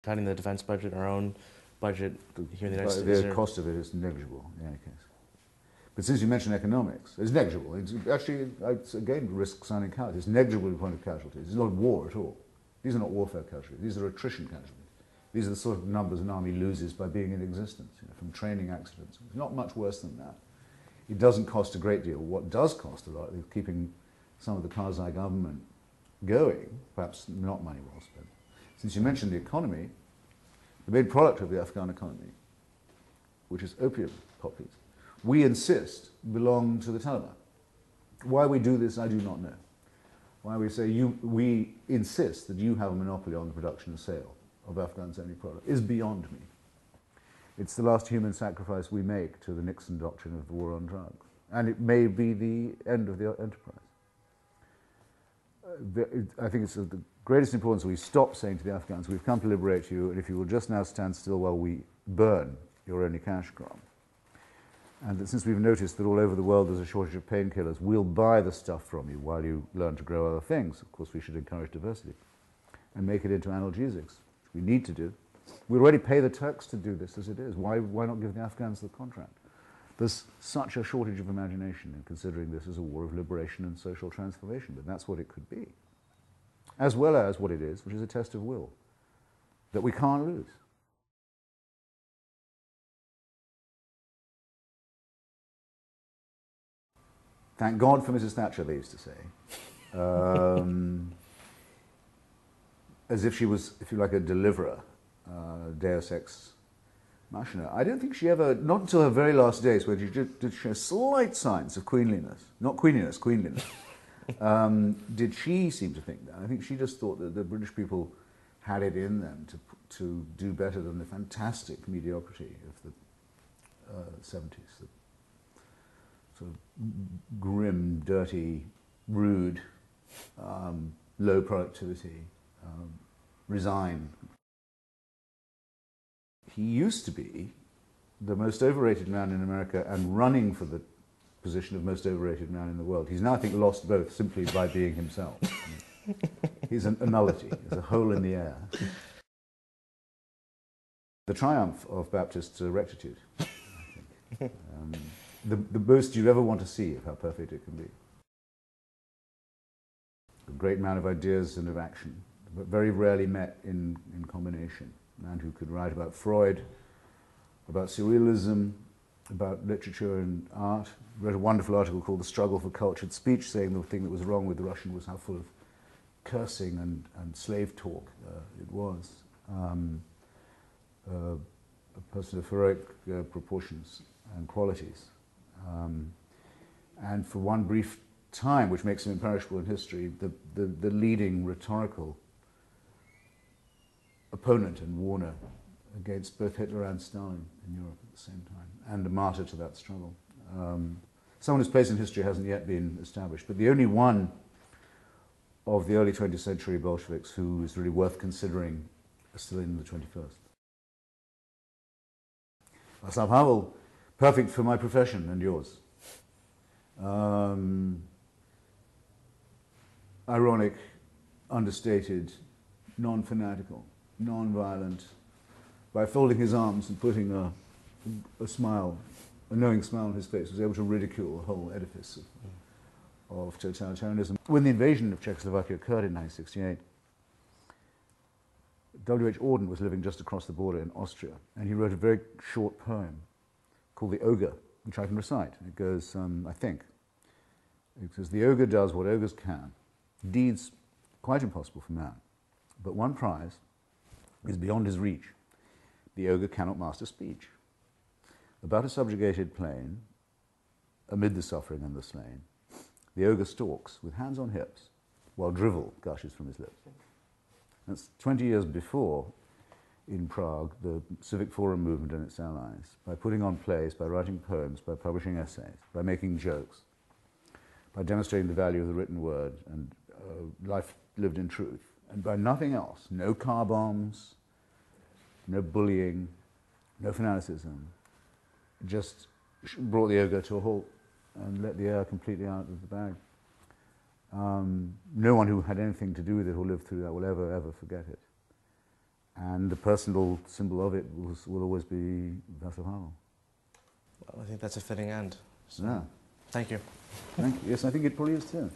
cutting the defense budget, our own budget here in the United States? The cost of it is negligible in any case. But since you mentioned economics, it's negligible. It's actually, it's again, risk sounding casualty. It's negligible in point of casualties. It's not war at all. These are not warfare casualties. These are attrition casualties. These are the sort of numbers an army loses by being in existence, from training accidents. It's not much worse than that. It doesn't cost a great deal. What does cost a lot is keeping some of the Karzai government going, perhaps not money well spent. Since you mentioned the economy, the main product of the Afghan economy, which is opium poppies, we insist belong to the Taliban. Why we do this, I do not know. Why we say we insist that you have a monopoly on the production and sale of Afghan-only product is beyond me. It's the last human sacrifice we make to the Nixon doctrine of the war on drugs. And it may be the end of the enterprise. I think it's of the greatest importance that we stop saying to the Afghans, we've come to liberate you, and if you will just now stand still while we burn your only cash crop. And that since we've noticed that all over the world there's a shortage of painkillers, we'll buy the stuff from you while you learn to grow other things. Of course, we should encourage diversity and make it into analgesics, which we need to do. We already pay the Turks to do this as it is. Why not give the Afghans the contract? There's such a shortage of imagination in considering this as a war of liberation and social transformation, but that's what it could be. As well as what it is, which is a test of will, that we can't lose. Thank God for Mrs. Thatcher, they used to say. As if she was, if you like, a deliverer, deus ex machina. I don't think she ever, not until her very last days, where she did show slight signs of queenliness, not queeniness, queenliness, did she seem to think that. I think she just thought that the British people had it in them to do better than the fantastic mediocrity of the 70s. The sort of grim, dirty, rude, low productivity, resigned. He used to be the most overrated man in America and running for the position of most overrated man in the world. He's now, I think, lost both simply by being himself. He's a nullity, he's a hole in the air. The triumph of Baptist rectitude, I think. The most you ever want to see of how perfect it can be. A great man of ideas and of action, but very rarely met in combination. A man who could write about Freud, about surrealism, about literature and art. Wrote a wonderful article called The Struggle for Cultured Speech, saying the thing that was wrong with the Russian was how full of cursing and slave talk it was. A person of heroic proportions and qualities. And for one brief time, which makes him imperishable in history, the leading rhetorical opponent and warner against both Hitler and Stalin in Europe at the same time, and a martyr to that struggle. Someone whose place in history hasn't yet been established, but the only one of the early 20th century Bolsheviks who is really worth considering still in the 21st. Václav Havel, perfect for my profession and yours. Ironic, understated, non-fanatical, non-violent, by folding his arms and putting a smile, a knowing smile on his face, was able to ridicule the whole edifice of totalitarianism. When the invasion of Czechoslovakia occurred in 1968, W.H. Auden was living just across the border in Austria, and he wrote a very short poem called The Ogre, which I can recite. It goes, I think, it says, "The ogre does what ogres can, deeds quite impossible for man, but one prize is beyond his reach. The ogre cannot master speech. About a subjugated plain, amid the suffering and the slain, the ogre stalks with hands on hips, while drivel gushes from his lips." That's 20 years before, in Prague, the Civic Forum movement and its allies, by putting on plays, by writing poems, by publishing essays, by making jokes, by demonstrating the value of the written word and life lived in truth, and by nothing else, no car bombs, no bullying, no fanaticism, just brought the ogre to a halt and let the air completely out of the bag. No one who had anything to do with it or lived through that will ever forget it. And the personal symbol of it will always be Václav Havel. Well, I think that's a fitting end. So, Yeah. thank you. Thank you. Yes, I think it probably is too.